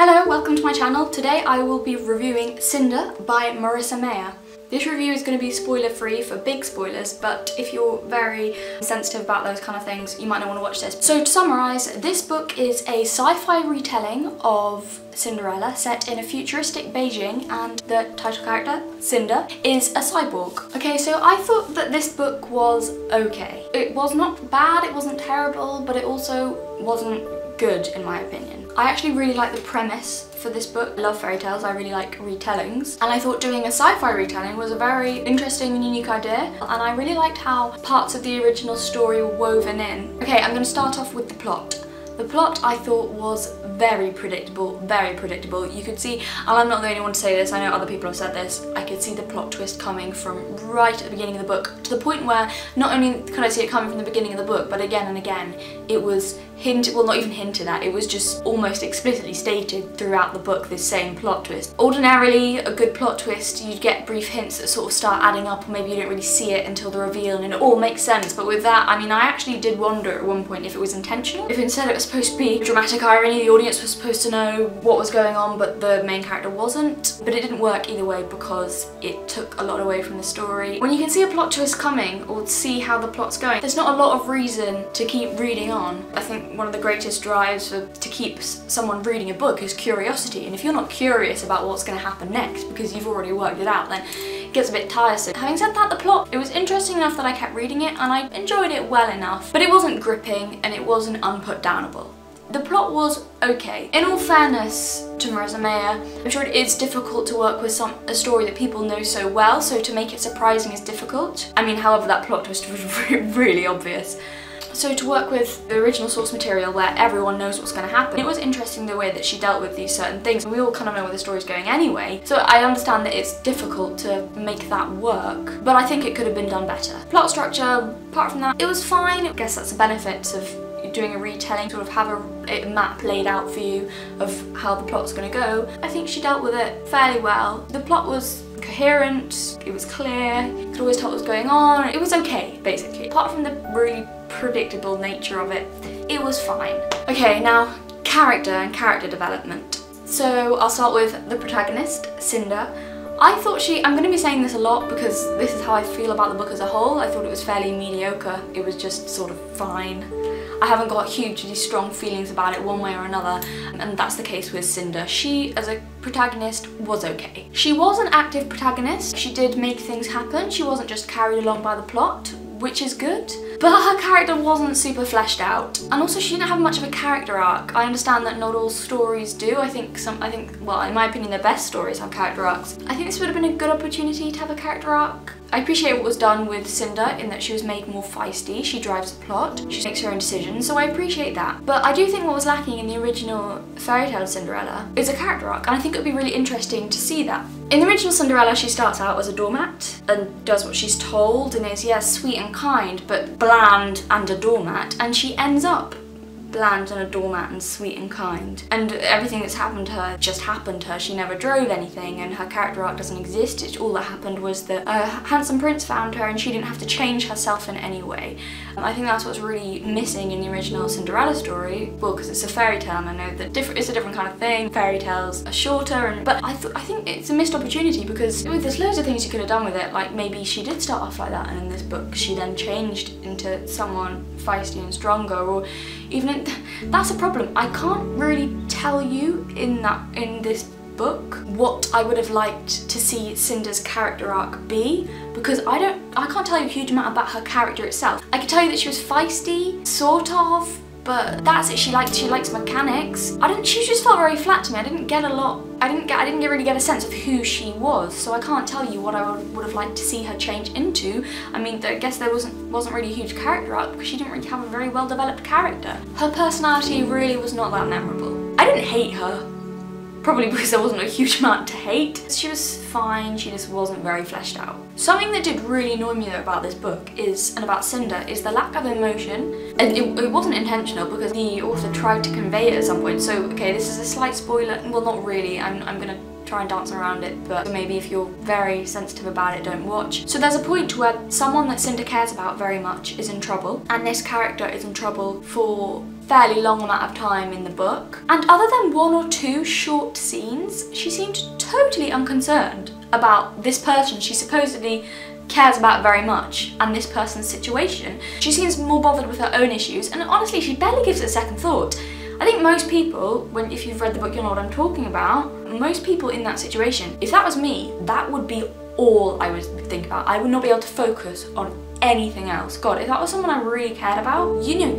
Hello, welcome to my channel. Today I will be reviewing Cinder by Marissa Meyer. This review is going to be spoiler free for big spoilers, but if you're very sensitive about those kind of things, you might not want to watch this. So to summarise, this book is a sci-fi retelling of Cinderella set in a futuristic Beijing, and the title character, Cinder, is a cyborg. Okay, so I thought that this book was okay. It was not bad, it wasn't terrible, but it also wasn't good in my opinion. I actually really like the premise for this book. I love fairy tales, I really like retellings, and I thought doing a sci-fi retelling was a very interesting and unique idea, and I really liked how parts of the original story were woven in. Okay, I'm going to start off with the plot. The plot I thought was very predictable, very predictable. You could see, and I'm not the only one to say this, I know other people have said this, I could see the plot twist coming from right at the beginning of the book, to the point where not only could I see it coming from the beginning of the book, but again and again it was hinted, well, not even hinted at, it was just almost explicitly stated throughout the book, this same plot twist. Ordinarily, a good plot twist, you'd get brief hints that sort of start adding up, or maybe you don't really see it until the reveal and it all makes sense. But with that, I mean, I actually did wonder at one point if it was intentional, if instead it was supposed to be dramatic irony, the audience was supposed to know what was going on but the main character wasn't. But it didn't work either way because it took a lot away from the story. When you can see a plot twist coming or see how the plot's going, there's not a lot of reason to keep reading on. I think one of the greatest drives to keep someone reading a book is curiosity, and if you're not curious about what's going to happen next because you've already worked it out, then it gets a bit tiresome. Having said that, the plot, it was interesting enough that I kept reading it and I enjoyed it well enough, but it wasn't gripping and it wasn't unputdownable. The plot was okay. In all fairness to Marissa Meyer, I'm sure it is difficult to work with a story that people know so well, so to make it surprising is difficult. I mean, however, that plot twist was really obvious. So to work with the original source material where everyone knows what's going to happen, it was interesting the way that she dealt with these certain things. We all kind of know where the story's going anyway, so I understand that it's difficult to make that work, but I think it could have been done better. Plot structure, apart from that, it was fine. I guess that's the benefits of doing a retelling, sort of have a map laid out for you of how the plot's going to go. I think she dealt with it fairly well. The plot was coherent, it was clear, you could always tell what was going on, it was okay, basically. Apart from the really predictable nature of it, it was fine. Okay, now character and character development. So I'll start with the protagonist, Cinder. I thought I'm going to be saying this a lot because this is how I feel about the book as a whole. I thought it was fairly mediocre, it was just sort of fine. I haven't got hugely strong feelings about it one way or another, and that's the case with Cinder. She, as a protagonist, was okay. She was an active protagonist, she did make things happen, she wasn't just carried along by the plot, which is good, but her character wasn't super fleshed out. And also she didn't have much of a character arc. I understand that not all stories do. I think, well, in my opinion, the best stories have character arcs. I think this would have been a good opportunity to have a character arc. I appreciate what was done with Cinder in that she was made more feisty, she drives the plot, she makes her own decisions, so I appreciate that. But I do think what was lacking in the original fairy tale Cinderella is a character arc, and I think it would be really interesting to see that. In the original Cinderella, she starts out as a doormat and does what she's told and is, yes, sweet and kind, but bland and a doormat, and she ends up bland and a doormat and sweet and kind. And everything that's happened to her just happened to her. She never drove anything and her character arc doesn't exist. All that happened was that a handsome prince found her and she didn't have to change herself in any way. I think that's what's really missing in the original Cinderella story. Well, because it's a fairy tale and I know that it's a different kind of thing. Fairy tales are shorter, but I think it's a missed opportunity because there's loads of things you could have done with it. Like maybe she did start off like that and in this book she then changed into someone feisty and stronger, or even that's a problem. I can't really tell you in this book what I would have liked to see Cinder's character arc be, because I can't tell you a huge amount about her character itself. I could tell you that she was feisty, sort of, but that's it. She likes mechanics. She just felt very flat to me. I didn't get a lot. I didn't really get a sense of who she was, so I can't tell you what I would have liked to see her change into. I mean, I guess there wasn't really a huge character arc because she didn't really have a very well developed character. Her personality really was not that memorable. I didn't hate her. Probably because there wasn't a huge amount to hate. She was fine, she just wasn't very fleshed out. Something that did really annoy me though about this book and about Cinder is the lack of emotion. And it wasn't intentional because the author tried to convey it at some point. So, okay, this is a slight spoiler. Well, not really, I'm gonna try and dance around it, but maybe if you're very sensitive about it, don't watch. So there's a point where someone that Cinder cares about very much is in trouble, and this character is in trouble for fairly long amount of time in the book. And other than 1 or 2 short scenes, she seemed totally unconcerned about this person she supposedly cares about very much and this person's situation. She seems more bothered with her own issues, and honestly she barely gives it a second thought. I think most people, if you've read the book you'll know what I'm talking about, most people in that situation, if that was me, that would be all I would think about. I would not be able to focus on anything else. God, if that was someone I really cared about, you know,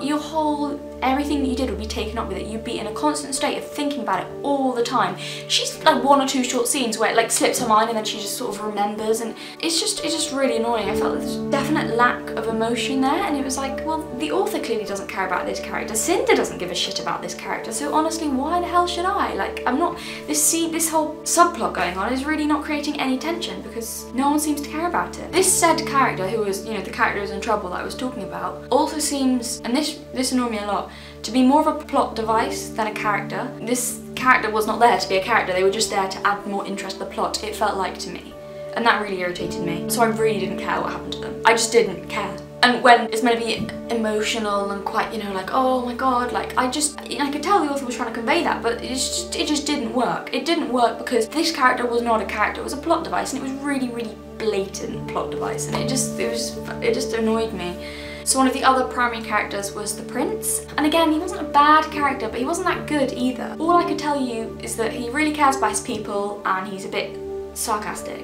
your whole, everything that you did would be taken up with it. You'd be in a constant state of thinking about it all the time. She's like 1 or 2 short scenes where it like slips her mind and then she just sort of remembers, and it's just really annoying. I felt this definite lack of emotion there, and it was like, well, the author clearly doesn't care about this character. Cinder doesn't give a shit about this character, so honestly, why the hell should I? Like, I'm not, this whole subplot going on is really not creating any tension because no one seems to care about it. This said character, who was, you know, the character who's in trouble that I was talking about, also seems, and this annoyed me a lot, to be more of a plot device than a character. This character was not there to be a character, they were just there to add more interest to the plot, it felt like to me. And that really irritated me. So I really didn't care what happened to them. I just didn't care. And when it's meant to be emotional and quite, you know, like, oh my god, like, I could tell the author was trying to convey that, but it just didn't work. It didn't work because this character was not a character, it was a plot device, and it was really, really blatant plot device, and it just annoyed me. So one of the other primary characters was the prince, and again, he wasn't a bad character, but he wasn't that good either. All I could tell you is that he really cares about his people and he's a bit sarcastic.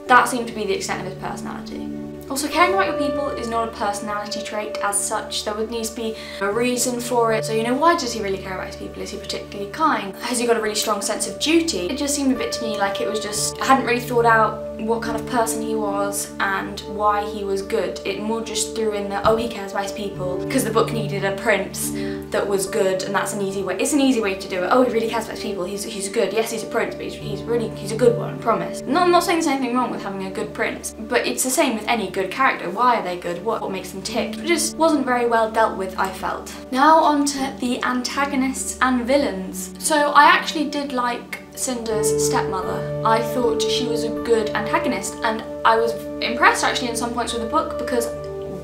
That seemed to be the extent of his personality. Also, caring about your people is not a personality trait as such. There would need to be a reason for it. So, you know, why does he really care about his people? Is he particularly kind? Has he got a really strong sense of duty? It just seemed a bit to me like it was just, I hadn't really thought out what kind of person he was and why he was good. It more just threw in the, oh, he cares about his people because the book needed a prince that was good, and that's an easy way. It's an easy way to do it. Oh, he really cares about his people. He's good. Yes, he's a prince, but he's a good one, I promise. I'm not saying there's anything wrong with having a good prince, but it's the same with any good character. Why are they good? What makes them tick? It just wasn't very well dealt with, I felt. Now on to the antagonists and villains. So I actually did like Cinder's stepmother. I thought she was a good antagonist, and I was impressed actually in some points with the book because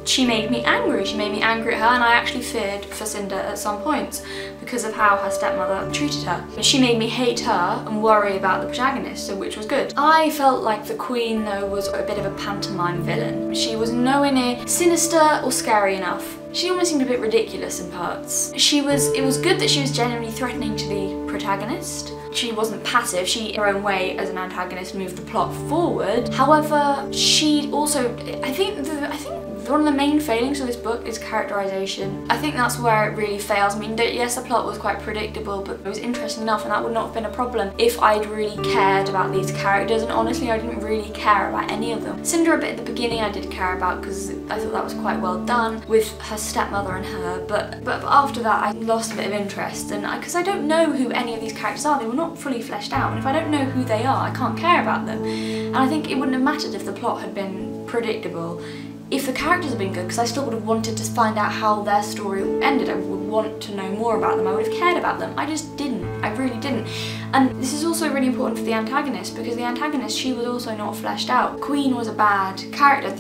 she made me angry. She made me angry at her, and I actually feared for Cinder at some points because of how her stepmother treated her. She made me hate her and worry about the protagonist, which was good. I felt like the Queen, though, was a bit of a pantomime villain. She was nowhere near sinister or scary enough. She almost seemed a bit ridiculous in parts. It was good that she was genuinely threatening to the protagonist. She wasn't passive. She, in her own way, as an antagonist, moved the plot forward. However, she also, I think one of the main failings of this book is characterization. I think that's where it really fails. I mean, yes, the plot was quite predictable, but it was interesting enough, and that would not have been a problem if I'd really cared about these characters, and honestly, I didn't really care about any of them. Cinder, a bit at the beginning, I did care about because I thought that was quite well done with her stepmother and her, but after that, I lost a bit of interest, and because I don't know who any of these characters are, they were not fully fleshed out, and if I don't know who they are, I can't care about them. And I think it wouldn't have mattered if the plot had been predictable. If the characters had been good, because I still would have wanted to find out how their story ended, I would want to know more about them, I would have cared about them. I just didn't, I really didn't. And this is also really important for the antagonist, because the antagonist, she was also not fleshed out. Queen was a bad character. I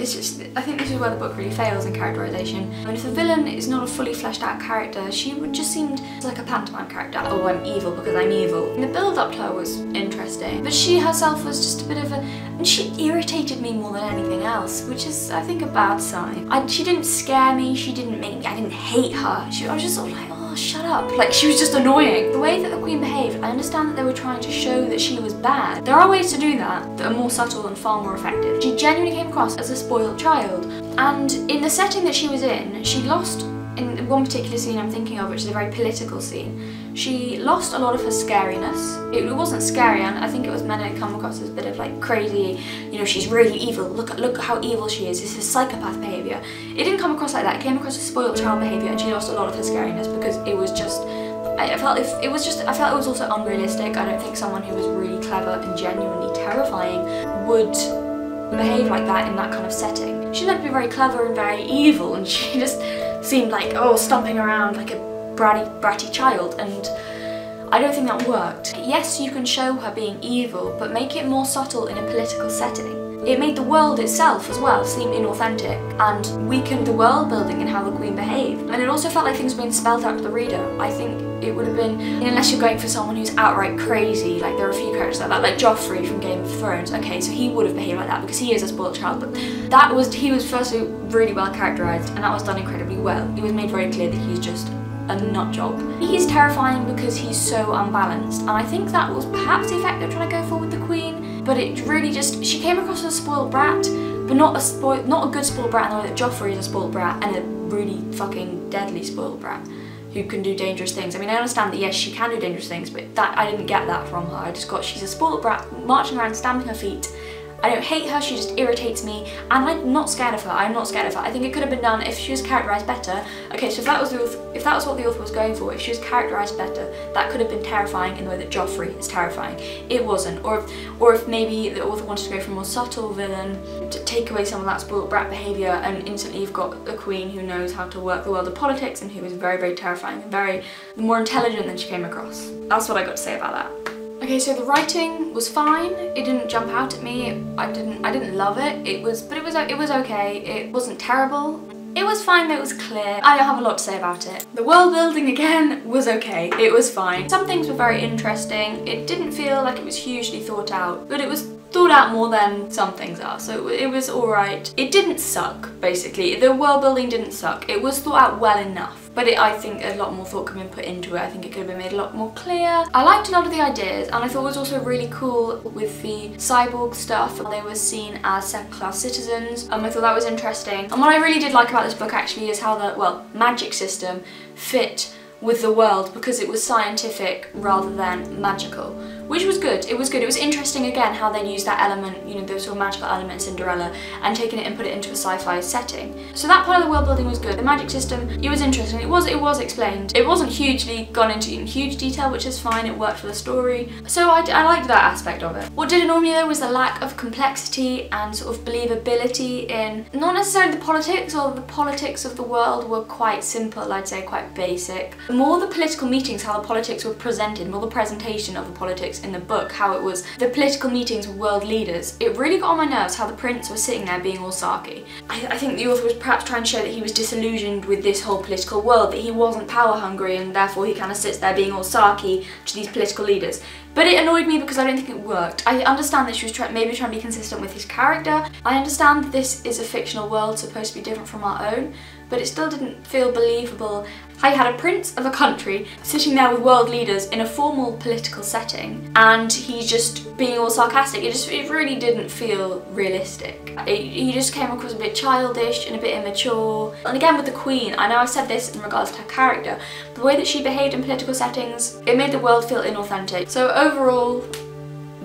think this is where the book really fails in characterization. And if the villain is not a fully fleshed out character, she would just seem like a pantomime character. Oh, I'm evil because I'm evil. And the build up to her was interesting, but she herself was just a bit of a, and she irritated me more than anything else, which is, I think, a bad sign. She didn't scare me, she didn't make me, I didn't hate her. I was just sort of like, oh, shut up. Like, she was just annoying. The way that the Queen behaved, I understand that they were trying to show that she was bad. There are ways to do that are more subtle and far more effective. She genuinely came across as a spoiled child. And in the setting that she was in, she lost, in one particular scene I'm thinking of, which is a very political scene, she lost a lot of her scariness. It wasn't scary, and I think it was meant to come across as a bit of like crazy, you know, she's really evil, look at how evil she is, this is psychopath behaviour. It didn't come across like that, it came across as spoiled child behaviour, and she lost a lot of her scariness because it was just, I felt it was also unrealistic. I don't think someone who was really clever and genuinely terrifying would behave like that in that kind of setting. She meant to be very clever and very evil, and she just seemed like, oh, stomping around like a bratty child, and I don't think that worked. Yes, you can show her being evil, but make it more subtle in a political setting. It made the world itself as well seem inauthentic and weakened the world building and how the Queen behaved. And it also felt like things were being spelled out to the reader. I think it would have been, unless you're going for someone who's outright crazy, like there are a few characters like that, like Joffrey from Game of Thrones. Okay, so he would have behaved like that because he is a spoiled child, but he was firstly really well characterised, and that was done incredibly well. It was made very clear that he's just a nut job. He's terrifying because he's so unbalanced, and I think that was perhaps the effect they were trying to go for with the Queen, but it really just, she came across as a spoiled brat, but not a good spoiled brat in the way that Joffrey is a spoiled brat, and a really fucking deadly spoiled brat who can do dangerous things. I mean, I understand that yes, she can do dangerous things, but that I didn't get that from her. I just got, she's a spoiled brat marching around stamping her feet. I don't hate her, she just irritates me, and I'm not scared of her. I'm not scared of her. I think it could have been done if she was characterised better. Okay, so if that was what the author was going for, if she was characterised better, that could have been terrifying in the way that Joffrey is terrifying. It wasn't. Or if maybe the author wanted to go for a more subtle villain, to take away some of that spoiled brat behaviour, and instantly you've got a Queen who knows how to work the world of politics and who is very, very terrifying and very more intelligent than she came across. That's what I got to say about that. Okay, so the writing was fine. It didn't jump out at me. I didn't love it. It was okay. It wasn't terrible. It was fine, though it was clear. I don't have a lot to say about it. The world building again was okay. It was fine. Some things were very interesting. It didn't feel like it was hugely thought out, but it was thought out more than some things are, so it was alright. It didn't suck, basically. The world building didn't suck. It was thought out well enough, but I think a lot more thought could have been put into it. I think it could have been made a lot more clear. I liked a lot of the ideas, and I thought it was also really cool with the cyborg stuff. They were seen as second-class citizens. I thought that was interesting. And what I really did like about this book actually is how the, well, magic system fit with the world, because it was scientific rather than magical, which was good. It was good. It was interesting again how they used that element, you know, the sort of magical element in Cinderella, and taken it and put it into a sci-fi setting. So that part of the world building was good. The magic system, it was interesting. It was explained. It wasn't hugely gone into in huge detail, which is fine. It worked for the story. So I liked that aspect of it. What did annoy me though was the lack of complexity and sort of believability in, not necessarily the politics, or the politics of the world were quite simple, I'd say quite basic. More the political meetings, how the politics were presented, more the presentation of the politics in the book, how it was the political meetings with world leaders. It really got on my nerves how the prince was sitting there being all sarky. I think the author was perhaps trying to show that he was disillusioned with this whole political world, that he wasn't power hungry, and therefore he kind of sits there being all sarky to these political leaders. But it annoyed me because I don't think it worked. I understand that she was maybe trying to be consistent with his character. I understand that this is a fictional world supposed to be different from our own, but it still didn't feel believable. I had a prince of a country sitting there with world leaders in a formal political setting, and he's just being all sarcastic. It really didn't feel realistic. He just came across a bit childish and a bit immature. And again with the Queen, I know I've said this in regards to her character, the way that she behaved in political settings, it made the world feel inauthentic. So overall,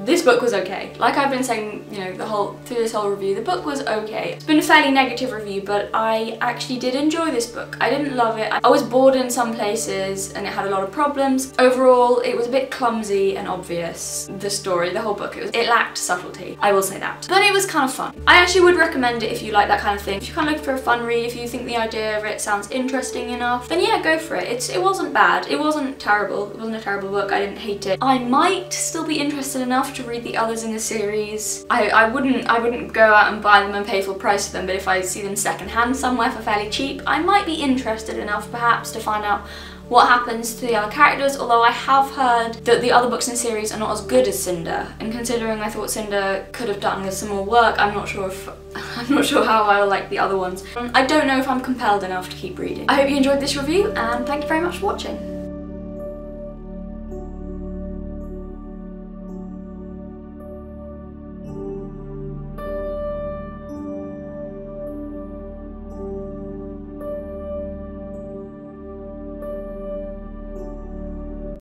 this book was okay. Like I've been saying, you know, through this whole review, the book was okay. It's been a fairly negative review, but I actually did enjoy this book. I didn't love it. I was bored in some places, and it had a lot of problems. Overall, it was a bit clumsy and obvious. The story, the whole book, it lacked subtlety. I will say that. But it was kind of fun. I actually would recommend it if you like that kind of thing. If you're kind of looking for a fun read, if you think the idea of it sounds interesting enough, then yeah, go for it. It wasn't bad. It wasn't terrible. It wasn't a terrible book. I didn't hate it. I might still be interested enough to read the others in the series. I wouldn't go out and buy them and pay full price for them, but if I see them secondhand somewhere for fairly cheap, I might be interested enough perhaps to find out what happens to the other characters, although I have heard that the other books in the series are not as good as Cinder, and considering I thought Cinder could have done with some more work, I'm not sure how I will like the other ones. I don't know if I'm compelled enough to keep reading. I hope you enjoyed this review, and thank you very much for watching.